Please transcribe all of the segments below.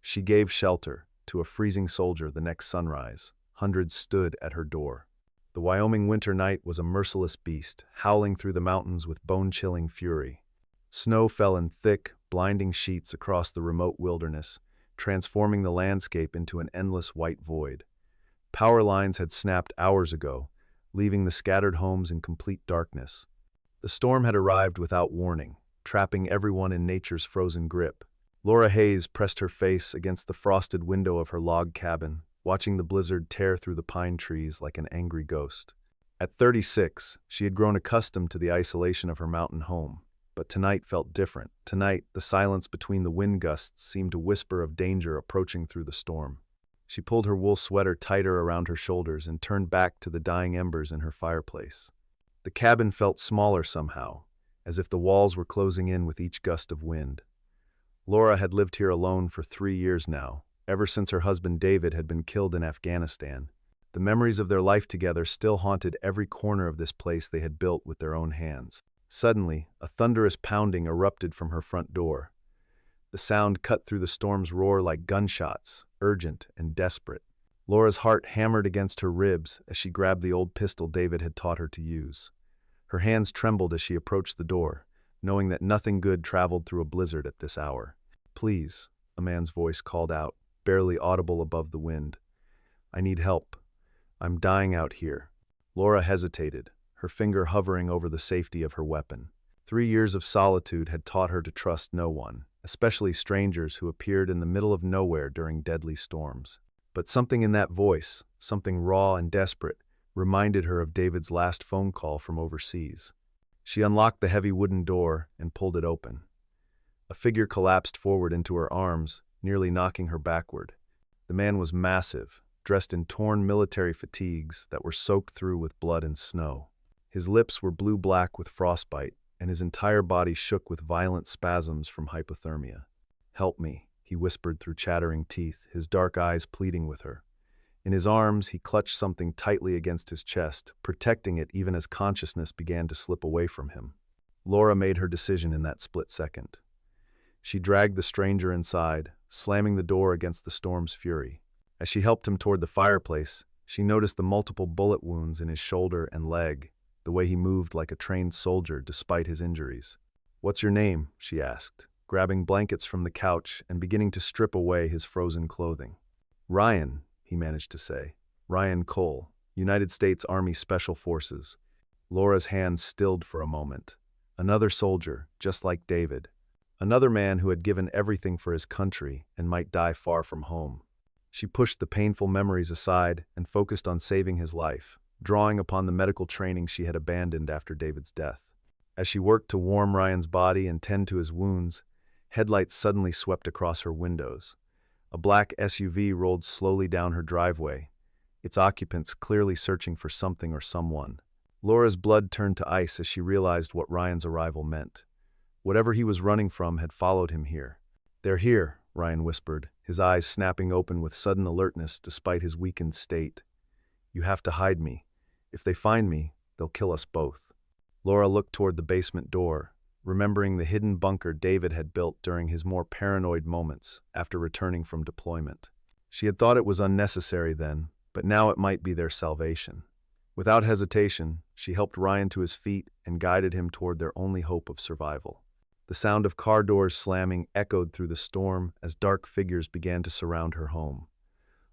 She gave shelter to a freezing soldier the next sunrise. Hundreds stood at her door. The Wyoming winter night was a merciless beast, howling through the mountains with bone-chilling fury. Snow fell in thick, blinding sheets across the remote wilderness, transforming the landscape into an endless white void. Power lines had snapped hours ago, leaving the scattered homes in complete darkness. The storm had arrived without warning, trapping everyone in nature's frozen grip. Laura Hayes pressed her face against the frosted window of her log cabin, watching the blizzard tear through the pine trees like an angry ghost. At 36, she had grown accustomed to the isolation of her mountain home. But tonight felt different. Tonight, the silence between the wind gusts seemed to whisper of danger approaching through the storm. She pulled her wool sweater tighter around her shoulders and turned back to the dying embers in her fireplace. The cabin felt smaller somehow, as if the walls were closing in with each gust of wind. Laura had lived here alone for 3 years now, ever since her husband David had been killed in Afghanistan. The memories of their life together still haunted every corner of this place they had built with their own hands. Suddenly, a thunderous pounding erupted from her front door. The sound cut through the storm's roar like gunshots, urgent and desperate. Laura's heart hammered against her ribs as she grabbed the old pistol David had taught her to use. Her hands trembled as she approached the door, knowing that nothing good traveled through a blizzard at this hour. "Please," a man's voice called out, barely audible above the wind. "I need help. I'm dying out here." Laura hesitated, her finger hovering over the safety of her weapon. 3 years of solitude had taught her to trust no one, especially strangers who appeared in the middle of nowhere during deadly storms. But something in that voice, something raw and desperate, reminded her of David's last phone call from overseas. She unlocked the heavy wooden door and pulled it open. A figure collapsed forward into her arms, nearly knocking her backward. The man was massive, dressed in torn military fatigues that were soaked through with blood and snow. His lips were blue-black with frostbite, and his entire body shook with violent spasms from hypothermia. "Help me," he whispered through chattering teeth, his dark eyes pleading with her. In his arms, he clutched something tightly against his chest, protecting it even as consciousness began to slip away from him. Laura made her decision in that split second. She dragged the stranger inside, slamming the door against the storm's fury. As she helped him toward the fireplace, she noticed the multiple bullet wounds in his shoulder and leg, the way he moved like a trained soldier despite his injuries. "What's your name?" she asked, grabbing blankets from the couch and beginning to strip away his frozen clothing. "Ryan," he managed to say. "Ryan Cole, United States Army Special Forces." Laura's hands stilled for a moment. Another soldier, just like David. Another man who had given everything for his country and might die far from home. She pushed the painful memories aside and focused on saving his life, drawing upon the medical training she had abandoned after David's death. As she worked to warm Ryan's body and tend to his wounds, headlights suddenly swept across her windows. A black SUV rolled slowly down her driveway, its occupants clearly searching for something or someone. Laura's blood turned to ice as she realized what Ryan's arrival meant. Whatever he was running from had followed him here. "They're here," Ryan whispered, his eyes snapping open with sudden alertness despite his weakened state. "You have to hide me. If they find me, they'll kill us both." Laura looked toward the basement door, remembering the hidden bunker David had built during his more paranoid moments after returning from deployment. She had thought it was unnecessary then, but now it might be their salvation. Without hesitation, she helped Ryan to his feet and guided him toward their only hope of survival. The sound of car doors slamming echoed through the storm as dark figures began to surround her home.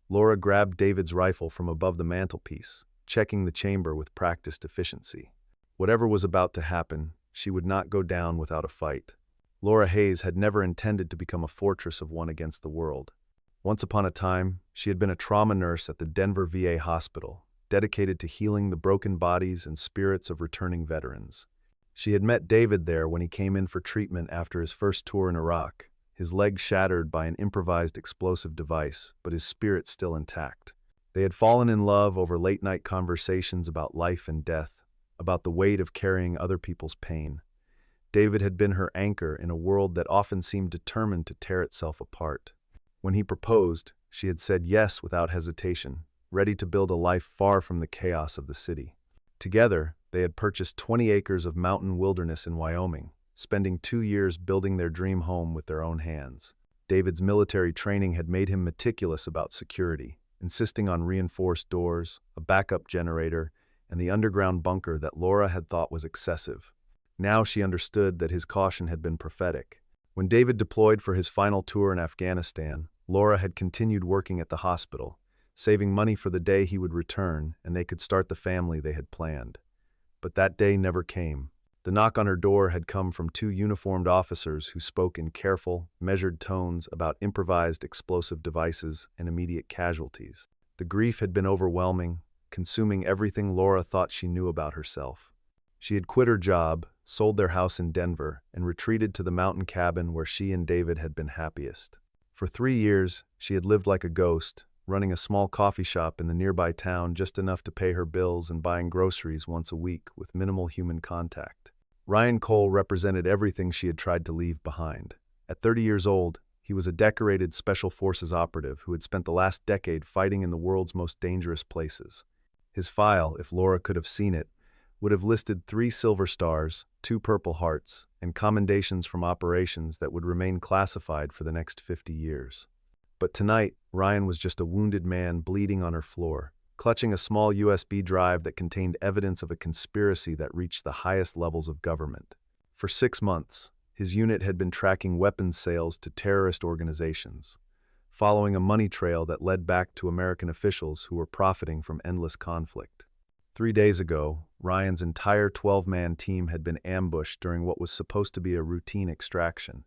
Laura grabbed David's rifle from above the mantelpiece, checking the chamber with practiced efficiency. Whatever was about to happen, she would not go down without a fight. Laura Hayes had never intended to become a fortress of one against the world. Once upon a time, she had been a trauma nurse at the Denver VA hospital, dedicated to healing the broken bodies and spirits of returning veterans. She had met David there when he came in for treatment after his first tour in Iraq, his leg shattered by an improvised explosive device, but his spirit still intact. They had fallen in love over late-night conversations about life and death, about the weight of carrying other people's pain. David had been her anchor in a world that often seemed determined to tear itself apart. When he proposed, she had said yes without hesitation, ready to build a life far from the chaos of the city. Together, they had purchased 20 acres of mountain wilderness in Wyoming, spending 2 years building their dream home with their own hands. David's military training had made him meticulous about security, insisting on reinforced doors, a backup generator, and the underground bunker that Laura had thought was excessive. Now she understood that his caution had been prophetic. When David deployed for his final tour in Afghanistan, Laura had continued working at the hospital, saving money for the day he would return and they could start the family they had planned. But that day never came. The knock on her door had come from two uniformed officers who spoke in careful, measured tones about improvised explosive devices and immediate casualties. The grief had been overwhelming, consuming everything Laura thought she knew about herself. She had quit her job, sold their house in Denver, and retreated to the mountain cabin where she and David had been happiest. For 3 years, she had lived like a ghost, running a small coffee shop in the nearby town just enough to pay her bills and buying groceries once a week with minimal human contact. Ryan Cole represented everything she had tried to leave behind. At 30 years old, he was a decorated Special Forces operative who had spent the last decade fighting in the world's most dangerous places. His file, if Laura could have seen it, would have listed 3 silver stars, 2 purple hearts, and commendations from operations that would remain classified for the next 50 years. But tonight, Ryan was just a wounded man bleeding on her floor, clutching a small USB drive that contained evidence of a conspiracy that reached the highest levels of government. For 6 months, his unit had been tracking weapons sales to terrorist organizations, following a money trail that led back to American officials who were profiting from endless conflict. 3 days ago, Ryan's entire 12-man team had been ambushed during what was supposed to be a routine extraction.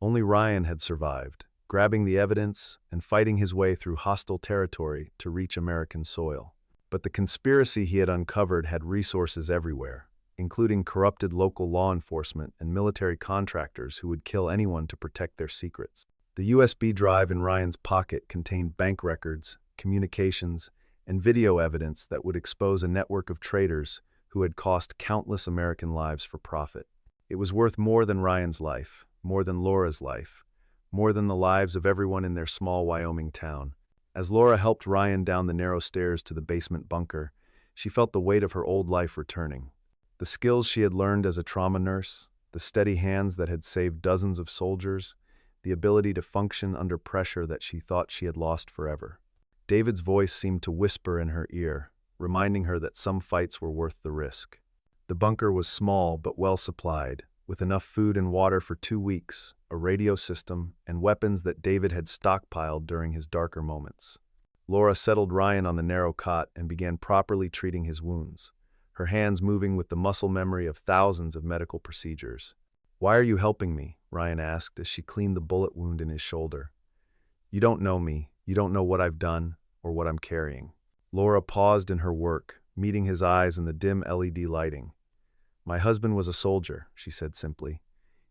Only Ryan had survived, grabbing the evidence and fighting his way through hostile territory to reach American soil. But the conspiracy he had uncovered had resources everywhere, including corrupted local law enforcement and military contractors who would kill anyone to protect their secrets. The USB drive in Ryan's pocket contained bank records, communications, and video evidence that would expose a network of traitors who had cost countless American lives for profit. It was worth more than Ryan's life, more than Laura's life, more than the lives of everyone in their small Wyoming town. As Laura helped Ryan down the narrow stairs to the basement bunker, she felt the weight of her old life returning. The skills she had learned as a trauma nurse, the steady hands that had saved dozens of soldiers, the ability to function under pressure that she thought she had lost forever. David's voice seemed to whisper in her ear, reminding her that some fights were worth the risk. The bunker was small but well supplied, with enough food and water for 2 weeks, a radio system, and weapons that David had stockpiled during his darker moments. Laura settled Ryan on the narrow cot and began properly treating his wounds, her hands moving with the muscle memory of thousands of medical procedures. "Why are you helping me?" Ryan asked as she cleaned the bullet wound in his shoulder. "You don't know me. You don't know what I've done or what I'm carrying." Laura paused in her work, meeting his eyes in the dim LED lighting. "My husband was a soldier," she said simply.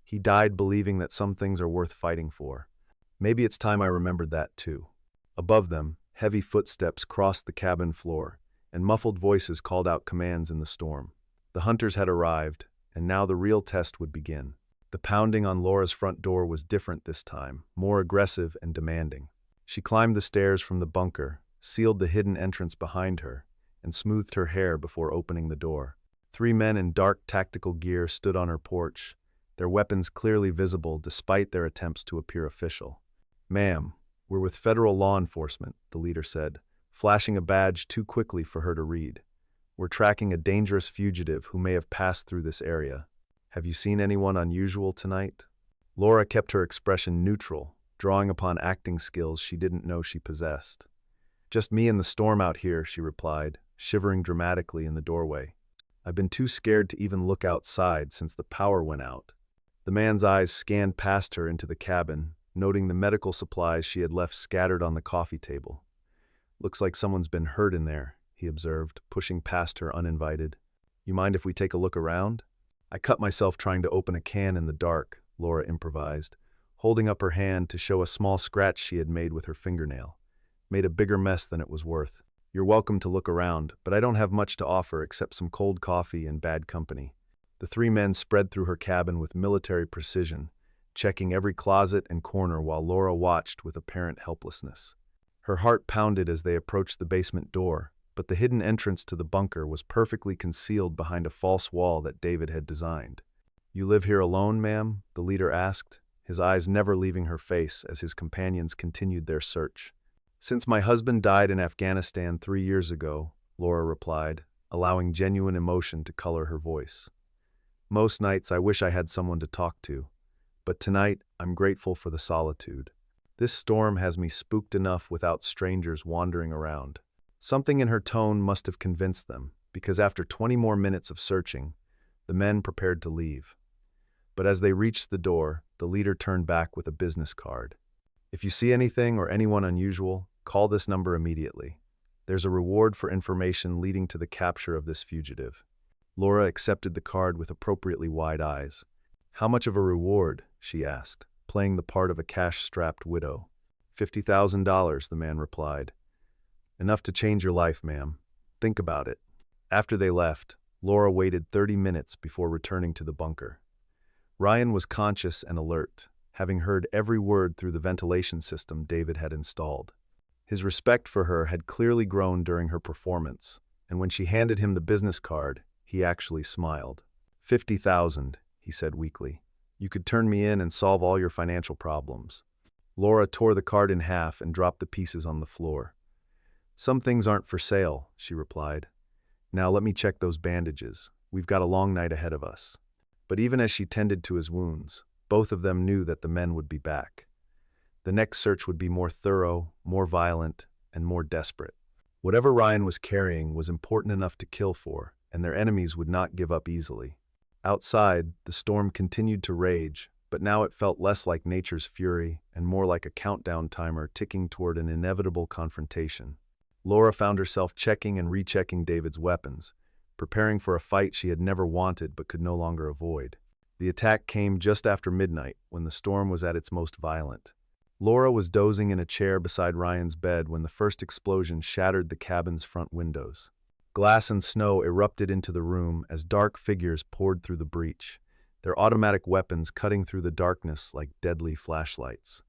"He died believing that some things are worth fighting for. Maybe it's time I remembered that too." Above them, heavy footsteps crossed the cabin floor, and muffled voices called out commands in the storm. The hunters had arrived, and now the real test would begin. The pounding on Laura's front door was different this time, more aggressive and demanding. She climbed the stairs from the bunker, sealed the hidden entrance behind her, and smoothed her hair before opening the door. 3 men in dark tactical gear stood on her porch, their weapons clearly visible despite their attempts to appear official. "Ma'am, we're with federal law enforcement," the leader said, flashing a badge too quickly for her to read. "We're tracking a dangerous fugitive who may have passed through this area. Have you seen anyone unusual tonight?" Laura kept her expression neutral, drawing upon acting skills she didn't know she possessed. "Just me and the storm out here," she replied, shivering dramatically in the doorway. "I've been too scared to even look outside since the power went out." The man's eyes scanned past her into the cabin, noting the medical supplies she had left scattered on the coffee table. "Looks like someone's been hurt in there," he observed, pushing past her uninvited. "You mind if we take a look around?" "I cut myself trying to open a can in the dark," Laura improvised, holding up her hand to show a small scratch she had made with her fingernail. "Made a bigger mess than it was worth. You're welcome to look around, but I don't have much to offer except some cold coffee and bad company." The 3 men spread through her cabin with military precision, checking every closet and corner while Laura watched with apparent helplessness. Her heart pounded as they approached the basement door, but the hidden entrance to the bunker was perfectly concealed behind a false wall that David had designed. "You live here alone, ma'am?" the leader asked, his eyes never leaving her face as his companions continued their search. "Since my husband died in Afghanistan 3 years ago," Laura replied, allowing genuine emotion to color her voice. "Most nights I wish I had someone to talk to, but tonight I'm grateful for the solitude. This storm has me spooked enough without strangers wandering around." Something in her tone must have convinced them, because after 20 more minutes of searching, the men prepared to leave. But as they reached the door, the leader turned back with a business card. "If you see anything or anyone unusual, call this number immediately. There's a reward for information leading to the capture of this fugitive." Laura accepted the card with appropriately wide eyes. "How much of a reward?" she asked, playing the part of a cash-strapped widow. $50,000, the man replied. "Enough to change your life, ma'am. Think about it." After they left, Laura waited 30 minutes before returning to the bunker. Ryan was conscious and alert, having heard every word through the ventilation system David had installed. His respect for her had clearly grown during her performance, and when she handed him the business card, he actually smiled. "50,000, he said weakly. "You could turn me in and solve all your financial problems." Laura tore the card in half and dropped the pieces on the floor. "Some things aren't for sale," she replied. "Now let me check those bandages. We've got a long night ahead of us." But even as she tended to his wounds, both of them knew that the men would be back. The next search would be more thorough, more violent, and more desperate. Whatever Ryan was carrying was important enough to kill for, and their enemies would not give up easily. Outside, the storm continued to rage, but now it felt less like nature's fury and more like a countdown timer ticking toward an inevitable confrontation. Laura found herself checking and rechecking David's weapons, preparing for a fight she had never wanted but could no longer avoid. The attack came just after midnight, when the storm was at its most violent. Laura was dozing in a chair beside Ryan's bed when the first explosion shattered the cabin's front windows. Glass and snow erupted into the room as dark figures poured through the breach, their automatic weapons cutting through the darkness like deadly flashlights.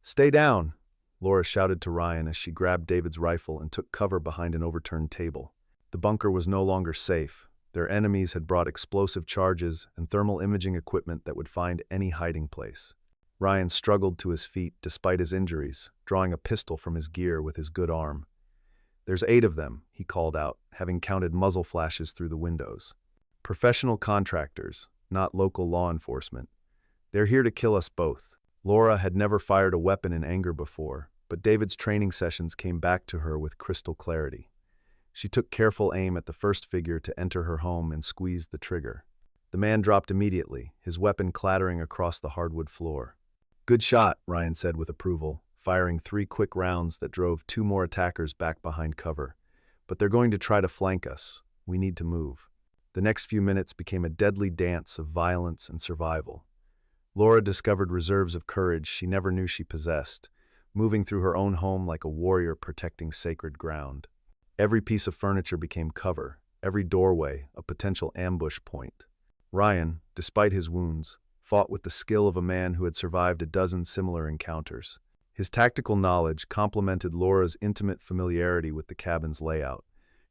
"Stay down!" Laura shouted to Ryan as she grabbed David's rifle and took cover behind an overturned table. The bunker was no longer safe. Their enemies had brought explosive charges and thermal imaging equipment that would find any hiding place. Ryan struggled to his feet despite his injuries, drawing a pistol from his gear with his good arm. "There's 8 of them," he called out, having counted muzzle flashes through the windows. "Professional contractors, not local law enforcement. They're here to kill us both." Laura had never fired a weapon in anger before, but David's training sessions came back to her with crystal clarity. She took careful aim at the first figure to enter her home and squeezed the trigger. The man dropped immediately, his weapon clattering across the hardwood floor. "Good shot," Ryan said with approval, firing 3 quick rounds that drove 2 more attackers back behind cover. "But they're going to try to flank us. We need to move." The next few minutes became a deadly dance of violence and survival. Laura discovered reserves of courage she never knew she possessed, moving through her own home like a warrior protecting sacred ground. Every piece of furniture became cover, every doorway a potential ambush point. Ryan, despite his wounds, fought with the skill of a man who had survived a dozen similar encounters. His tactical knowledge complemented Laura's intimate familiarity with the cabin's layout,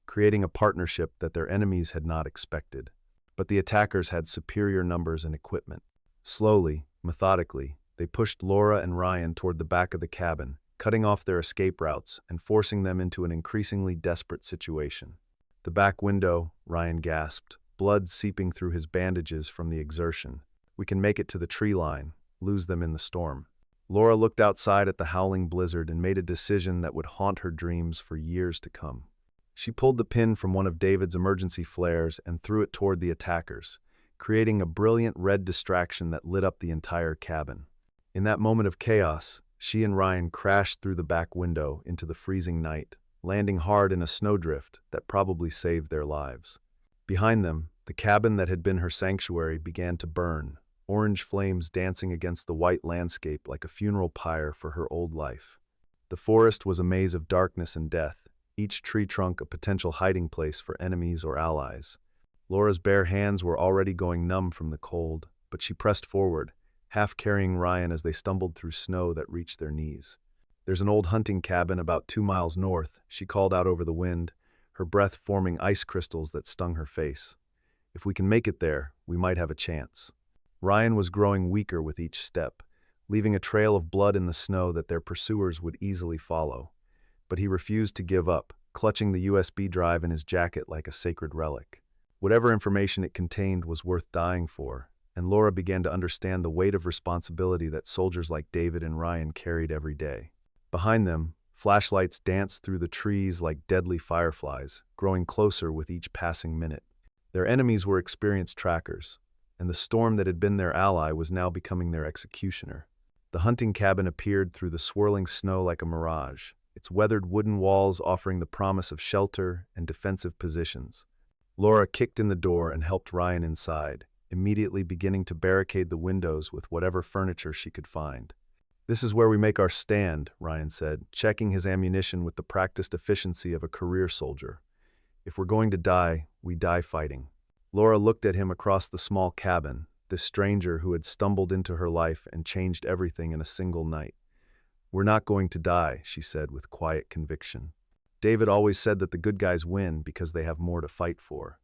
creating a partnership that their enemies had not expected. But the attackers had superior numbers and equipment. Slowly, methodically, they pushed Laura and Ryan toward the back of the cabin, cutting off their escape routes and forcing them into an increasingly desperate situation. "The back window," Ryan gasped, blood seeping through his bandages from the exertion. "We can make it to the tree line, lose them in the storm." Laura looked outside at the howling blizzard and made a decision that would haunt her dreams for years to come. She pulled the pin from one of David's emergency flares and threw it toward the attackers, creating a brilliant red distraction that lit up the entire cabin. In that moment of chaos, she and Ryan crashed through the back window into the freezing night, landing hard in a snowdrift that probably saved their lives. Behind them, the cabin that had been her sanctuary began to burn, orange flames dancing against the white landscape like a funeral pyre for her old life. The forest was a maze of darkness and death, each tree trunk a potential hiding place for enemies or allies. Laura's bare hands were already going numb from the cold, but she pressed forward, half carrying Ryan as they stumbled through snow that reached their knees. "There's an old hunting cabin about 2 miles north," she called out over the wind, her breath forming ice crystals that stung her face. "If we can make it there, we might have a chance." Ryan was growing weaker with each step, leaving a trail of blood in the snow that their pursuers would easily follow. But he refused to give up, clutching the USB drive in his jacket like a sacred relic. Whatever information it contained was worth dying for, and Laura began to understand the weight of responsibility that soldiers like David and Ryan carried every day. Behind them, flashlights danced through the trees like deadly fireflies, growing closer with each passing minute. Their enemies were experienced trackers, and the storm that had been their ally was now becoming their executioner. The hunting cabin appeared through the swirling snow like a mirage, its weathered wooden walls offering the promise of shelter and defensive positions. Laura kicked in the door and helped Ryan inside, immediately beginning to barricade the windows with whatever furniture she could find. "This is where we make our stand," Ryan said, checking his ammunition with the practiced efficiency of a career soldier. "If we're going to die, we die fighting." Laura looked at him across the small cabin, this stranger who had stumbled into her life and changed everything in a single night. "We're not going to die," she said with quiet conviction. "David always said that the good guys win because they have more to fight for."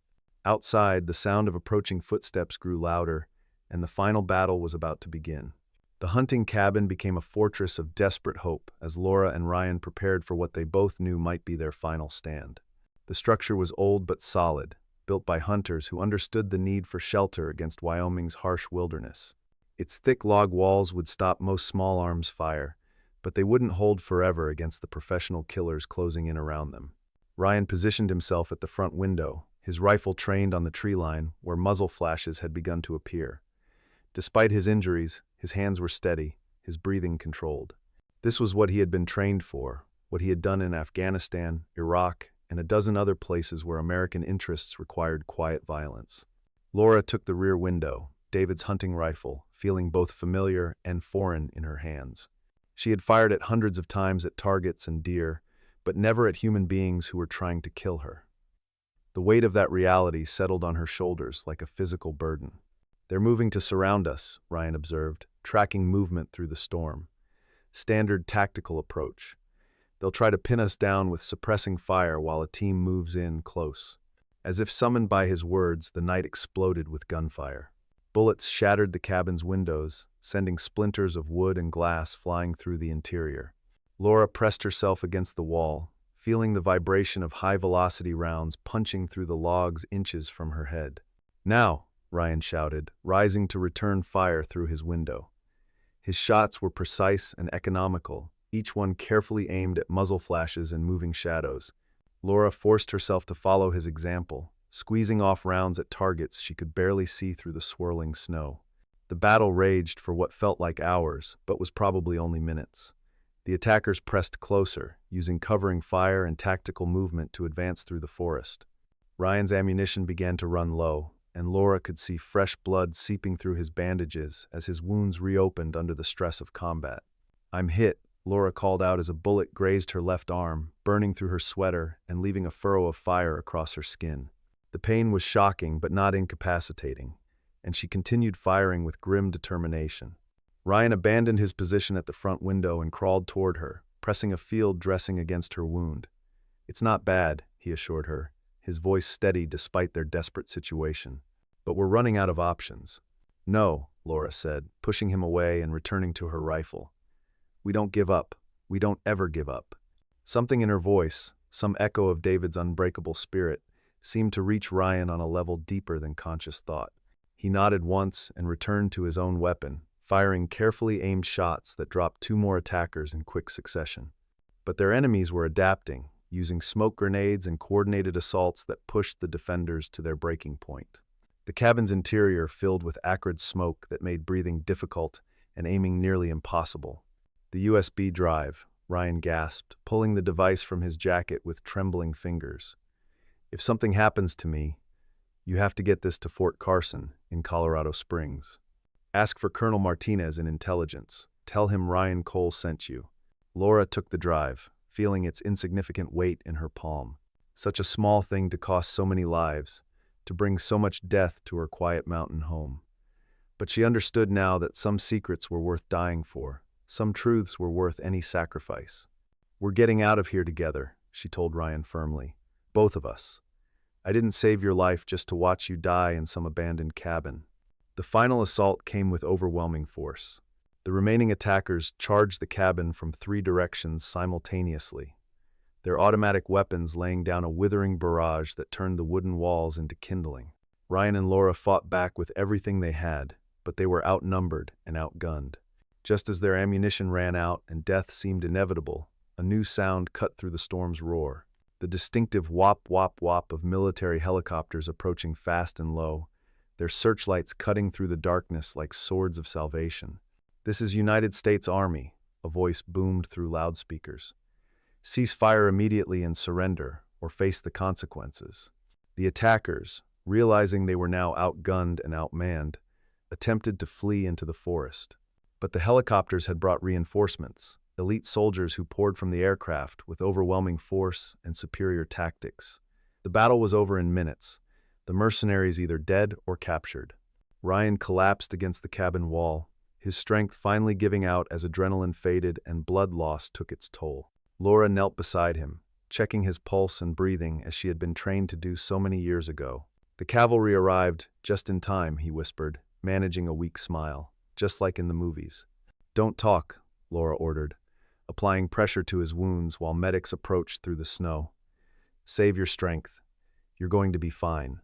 Outside, the sound of approaching footsteps grew louder, and the final battle was about to begin. The hunting cabin became a fortress of desperate hope as Laura and Ryan prepared for what they both knew might be their final stand. The structure was old but solid, built by hunters who understood the need for shelter against Wyoming's harsh wilderness. Its thick log walls would stop most small arms fire, but they wouldn't hold forever against the professional killers closing in around them. Ryan positioned himself at the front window, his rifle trained on the tree line where muzzle flashes had begun to appear. Despite his injuries, his hands were steady, his breathing controlled. This was what he had been trained for, what he had done in Afghanistan, Iraq, and a dozen other places where American interests required quiet violence. Laura took the rear window, David's hunting rifle, feeling both familiar and foreign in her hands. She had fired it hundreds of times at targets and deer, but never at human beings who were trying to kill her. The weight of that reality settled on her shoulders like a physical burden. "They're moving to surround us," Ryan observed, tracking movement through the storm. "Standard tactical approach. They'll try to pin us down with suppressing fire while a team moves in close." As if summoned by his words, the night exploded with gunfire. Bullets shattered the cabin's windows, sending splinters of wood and glass flying through the interior. Laura pressed herself against the wall, feeling the vibration of high-velocity rounds punching through the logs inches from her head. "Now!" Ryan shouted, rising to return fire through his window. His shots were precise and economical, each one carefully aimed at muzzle flashes and moving shadows. Laura forced herself to follow his example, squeezing off rounds at targets she could barely see through the swirling snow. The battle raged for what felt like hours, but was probably only minutes. The attackers pressed closer, using covering fire and tactical movement to advance through the forest. Ryan's ammunition began to run low, and Laura could see fresh blood seeping through his bandages as his wounds reopened under the stress of combat. "I'm hit," Laura called out as a bullet grazed her left arm, burning through her sweater and leaving a furrow of fire across her skin. The pain was shocking but not incapacitating, and she continued firing with grim determination. Ryan abandoned his position at the front window and crawled toward her, pressing a field dressing against her wound. "It's not bad," he assured her, his voice steady despite their desperate situation. "But we're running out of options." "No," Laura said, pushing him away and returning to her rifle. "We don't give up. We don't ever give up." Something in her voice, some echo of David's unbreakable spirit, seemed to reach Ryan on a level deeper than conscious thought. He nodded once and returned to his own weapon, firing carefully aimed shots that dropped two more attackers in quick succession. But their enemies were adapting, using smoke grenades and coordinated assaults that pushed the defenders to their breaking point. The cabin's interior filled with acrid smoke that made breathing difficult and aiming nearly impossible. "The USB drive," Ryan gasped, pulling the device from his jacket with trembling fingers. "If something happens to me, you have to get this to Fort Carson in Colorado Springs. Ask for Colonel Martinez in intelligence. Tell him Ryan Cole sent you." Laura took the drive, feeling its insignificant weight in her palm. Such a small thing to cost so many lives, to bring so much death to her quiet mountain home. But she understood now that some secrets were worth dying for, some truths were worth any sacrifice. "We're getting out of here together," she told Ryan firmly. "Both of us. I didn't save your life just to watch you die in some abandoned cabin." The final assault came with overwhelming force. The remaining attackers charged the cabin from 3 directions simultaneously, their automatic weapons laying down a withering barrage that turned the wooden walls into kindling. Ryan and Laura fought back with everything they had, but they were outnumbered and outgunned. Just as their ammunition ran out and death seemed inevitable, a new sound cut through the storm's roar. The distinctive whop whop whop of military helicopters approaching fast and low, their searchlights cutting through the darkness like swords of salvation. "This is United States Army," a voice boomed through loudspeakers. "Cease fire immediately and surrender, or face the consequences." The attackers, realizing they were now outgunned and outmanned, attempted to flee into the forest. But the helicopters had brought reinforcements, elite soldiers who poured from the aircraft with overwhelming force and superior tactics. The battle was over in minutes, the mercenaries either dead or captured. Ryan collapsed against the cabin wall, his strength finally giving out as adrenaline faded and blood loss took its toll. Laura knelt beside him, checking his pulse and breathing as she had been trained to do so many years ago. "The cavalry arrived just in time," he whispered, managing a weak smile, "just like in the movies." "Don't talk," Laura ordered, applying pressure to his wounds while medics approached through the snow. "Save your strength. You're going to be fine."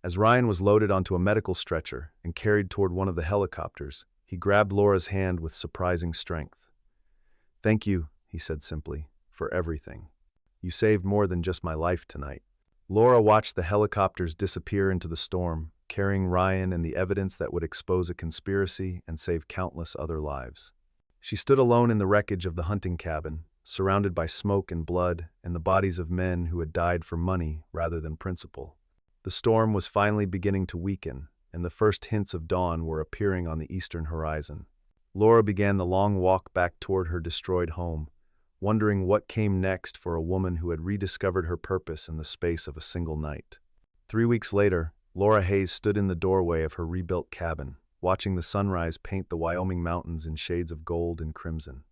As Ryan was loaded onto a medical stretcher and carried toward one of the helicopters, he grabbed Laura's hand with surprising strength. "Thank you," he said simply, "for everything. You saved more than just my life tonight." Laura watched the helicopters disappear into the storm, carrying Ryan and the evidence that would expose a conspiracy and save countless other lives. She stood alone in the wreckage of the hunting cabin, surrounded by smoke and blood and the bodies of men who had died for money rather than principle. The storm was finally beginning to weaken, and the first hints of dawn were appearing on the eastern horizon. Laura began the long walk back toward her destroyed home, wondering what came next for a woman who had rediscovered her purpose in the space of a single night. 3 weeks later, Laura Hayes stood in the doorway of her rebuilt cabin, watching the sunrise paint the Wyoming mountains in shades of gold and crimson.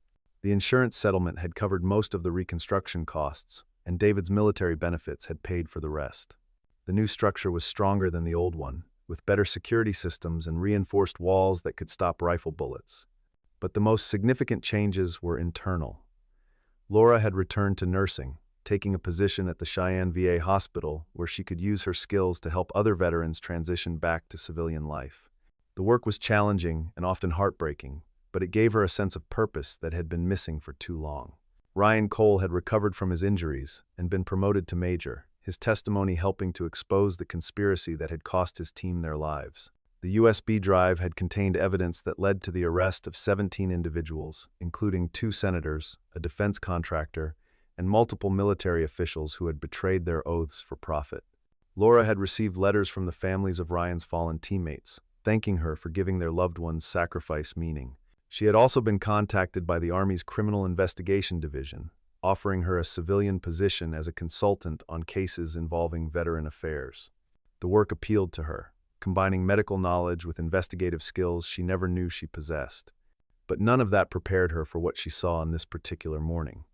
The insurance settlement had covered most of the reconstruction costs, and David's military benefits had paid for the rest. The new structure was stronger than the old one, with better security systems and reinforced walls that could stop rifle bullets. But the most significant changes were internal. Laura had returned to nursing, taking a position at the Cheyenne VA hospital where she could use her skills to help other veterans transition back to civilian life. The work was challenging and often heartbreaking, but it gave her a sense of purpose that had been missing for too long. Ryan Cole had recovered from his injuries and been promoted to major, his testimony helping to expose the conspiracy that had cost his team their lives. The USB drive had contained evidence that led to the arrest of 17 individuals, including 2 senators, a defense contractor, and multiple military officials who had betrayed their oaths for profit. Laura had received letters from the families of Ryan's fallen teammates, thanking her for giving their loved ones' sacrifice meaning. She had also been contacted by the Army's Criminal Investigation Division, offering her a civilian position as a consultant on cases involving veteran affairs. The work appealed to her, combining medical knowledge with investigative skills she never knew she possessed. But none of that prepared her for what she saw on this particular morning.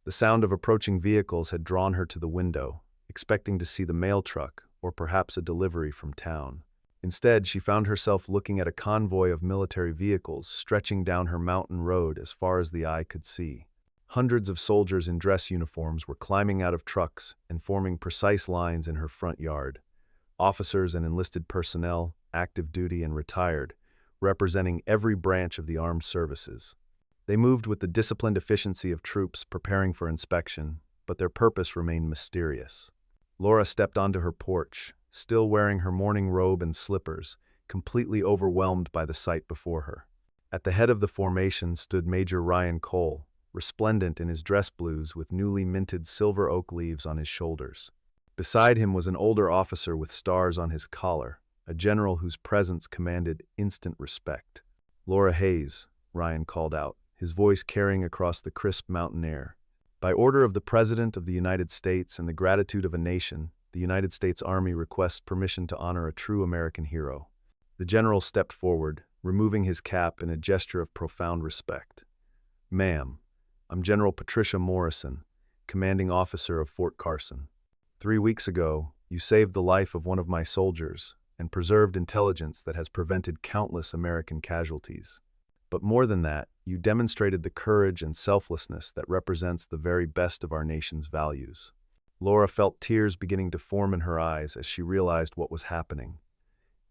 The sound of approaching vehicles had drawn her to the window, expecting to see the mail truck or perhaps a delivery from town. Instead, she found herself looking at a convoy of military vehicles stretching down her mountain road as far as the eye could see. Hundreds of soldiers in dress uniforms were climbing out of trucks and forming precise lines in her front yard. Officers and enlisted personnel, active duty and retired, representing every branch of the armed services. They moved with the disciplined efficiency of troops preparing for inspection, but their purpose remained mysterious. Laura stepped onto her porch, still wearing her morning robe and slippers, completely overwhelmed by the sight before her. At the head of the formation stood Major Ryan Cole, resplendent in his dress blues with newly minted silver oak leaves on his shoulders. Beside him was an older officer with stars on his collar, a general whose presence commanded instant respect. "Laura Hayes," Ryan called out, his voice carrying across the crisp mountain air. "By order of the President of the United States and the gratitude of a nation, the United States Army requests permission to honor a true American hero." The general stepped forward, removing his cap in a gesture of profound respect. "Ma'am, I'm General Patricia Morrison, commanding officer of Fort Carson. 3 weeks ago, you saved the life of one of my soldiers and preserved intelligence that has prevented countless American casualties. But more than that, you demonstrated the courage and selflessness that represents the very best of our nation's values. Laura felt tears beginning to form in her eyes as she realized what was happening.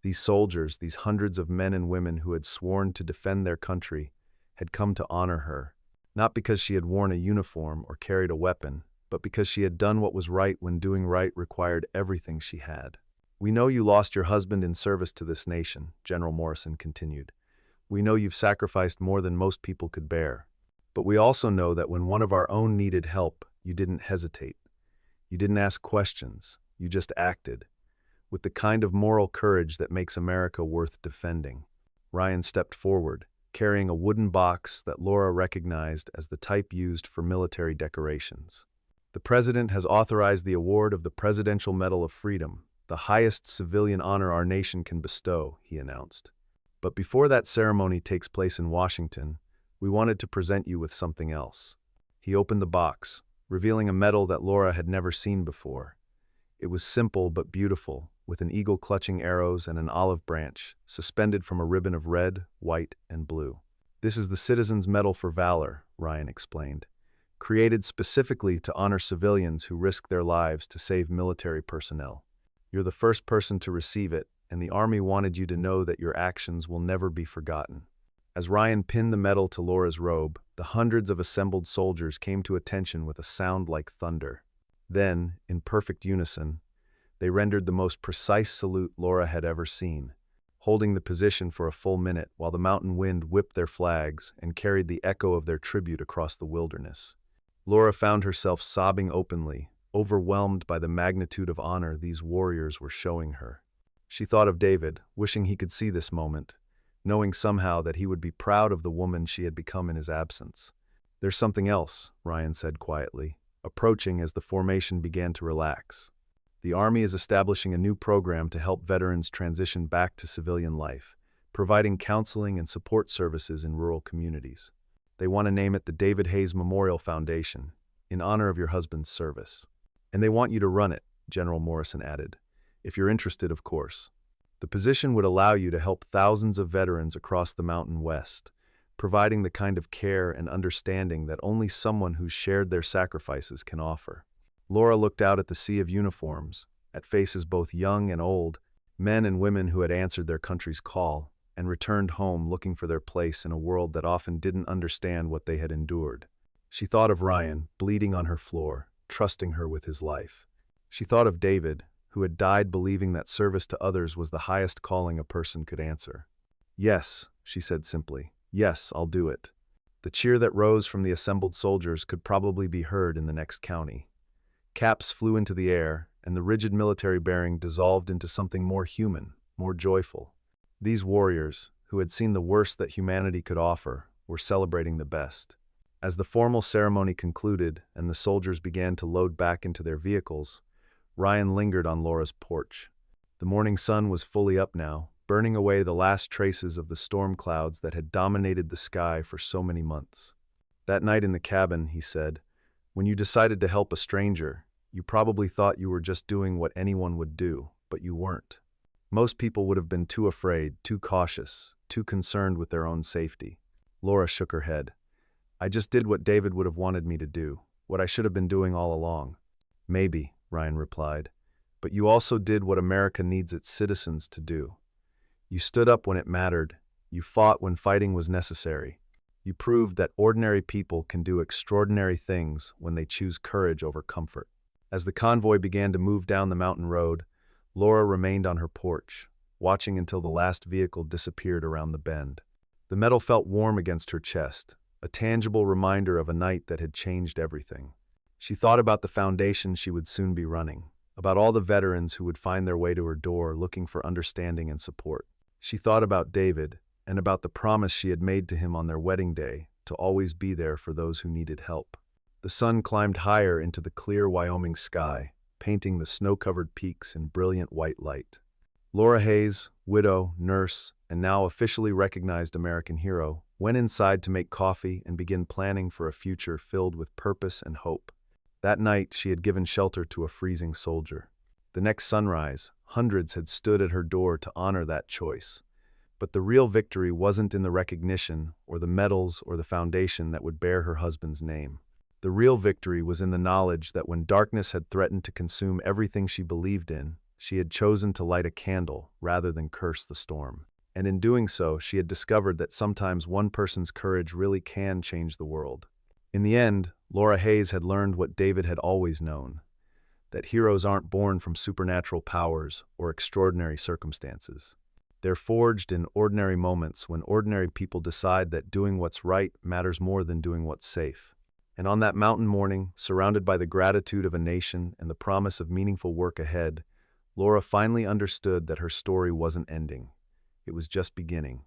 These soldiers, these hundreds of men and women who had sworn to defend their country, had come to honor her, not because she had worn a uniform or carried a weapon, but because she had done what was right when doing right required everything she had. "We know you lost your husband in service to this nation," General Morrison continued. "We know you've sacrificed more than most people could bear. But we also know that when one of our own needed help, you didn't hesitate. You didn't ask questions. You just acted, with the kind of moral courage that makes America worth defending." Ryan stepped forward, carrying a wooden box that Laura recognized as the type used for military decorations. "The President has authorized the award of the Presidential Medal of Freedom, the highest civilian honor our nation can bestow," he announced. "But before that ceremony takes place in Washington, we wanted to present you with something else." He opened the box, revealing a medal that Laura had never seen before. It was simple but beautiful, with an eagle clutching arrows and an olive branch, suspended from a ribbon of red, white, and blue. "This is the Citizens' Medal for Valor," Ryan explained, "created specifically to honor civilians who risk their lives to save military personnel. You're the first person to receive it, and the Army wanted you to know that your actions will never be forgotten." As Ryan pinned the medal to Laura's robe, the hundreds of assembled soldiers came to attention with a sound like thunder. Then, in perfect unison, they rendered the most precise salute Laura had ever seen, holding the position for a full minute while the mountain wind whipped their flags and carried the echo of their tribute across the wilderness. Laura found herself sobbing openly, overwhelmed by the magnitude of honor these warriors were showing her. She thought of David, wishing he could see this moment, knowing somehow that he would be proud of the woman she had become in his absence. "There's something else," Ryan said quietly, approaching as the formation began to relax. "The Army is establishing a new program to help veterans transition back to civilian life, providing counseling and support services in rural communities. They want to name it the David Hayes Memorial Foundation, in honor of your husband's service. And they want you to run it," General Morrison added. "If you're interested, of course. The position would allow you to help thousands of veterans across the Mountain West, providing the kind of care and understanding that only someone who's shared their sacrifices can offer." Laura looked out at the sea of uniforms, at faces both young and old, men and women who had answered their country's call, and returned home looking for their place in a world that often didn't understand what they had endured. She thought of Ryan, bleeding on her floor, trusting her with his life. She thought of David, who had died believing that service to others was the highest calling a person could answer. "Yes," she said simply. "Yes, I'll do it." The cheer that rose from the assembled soldiers could probably be heard in the next county. Caps flew into the air, and the rigid military bearing dissolved into something more human, more joyful. These warriors, who had seen the worst that humanity could offer, were celebrating the best. As the formal ceremony concluded and the soldiers began to load back into their vehicles, Ryan lingered on Laura's porch. The morning sun was fully up now, burning away the last traces of the storm clouds that had dominated the sky for so many months. "That night in the cabin," he said, "when you decided to help a stranger, you probably thought you were just doing what anyone would do, but you weren't. Most people would have been too afraid, too cautious, too concerned with their own safety." Laura shook her head. "I just did what David would have wanted me to do, what I should have been doing all along." "Maybe," Ryan replied, "but you also did what America needs its citizens to do. You stood up when it mattered. You fought when fighting was necessary. You proved that ordinary people can do extraordinary things when they choose courage over comfort." As the convoy began to move down the mountain road, Laura remained on her porch, watching until the last vehicle disappeared around the bend. The metal felt warm against her chest, a tangible reminder of a night that had changed everything. She thought about the foundation she would soon be running, about all the veterans who would find their way to her door looking for understanding and support. She thought about David, and about the promise she had made to him on their wedding day to always be there for those who needed help. The sun climbed higher into the clear Wyoming sky, painting the snow-covered peaks in brilliant white light. Laura Hayes, widow, nurse, and now officially recognized American hero, went inside to make coffee and begin planning for a future filled with purpose and hope. That night, she had given shelter to a freezing soldier. The next sunrise, hundreds had stood at her door to honor that choice, But the real victory wasn't in the recognition or the medals or the foundation that would bear her husband's name. The real victory was in the knowledge that when darkness had threatened to consume everything she believed in, she had chosen to light a candle rather than curse the storm. And in doing so, she had discovered that sometimes one person's courage really can change the world. In the end, Laura Hayes had learned what David had always known, that heroes aren't born from supernatural powers or extraordinary circumstances. They're forged in ordinary moments when ordinary people decide that doing what's right matters more than doing what's safe. And on that mountain morning, surrounded by the gratitude of a nation and the promise of meaningful work ahead, Laura finally understood that her story wasn't ending. It was just beginning.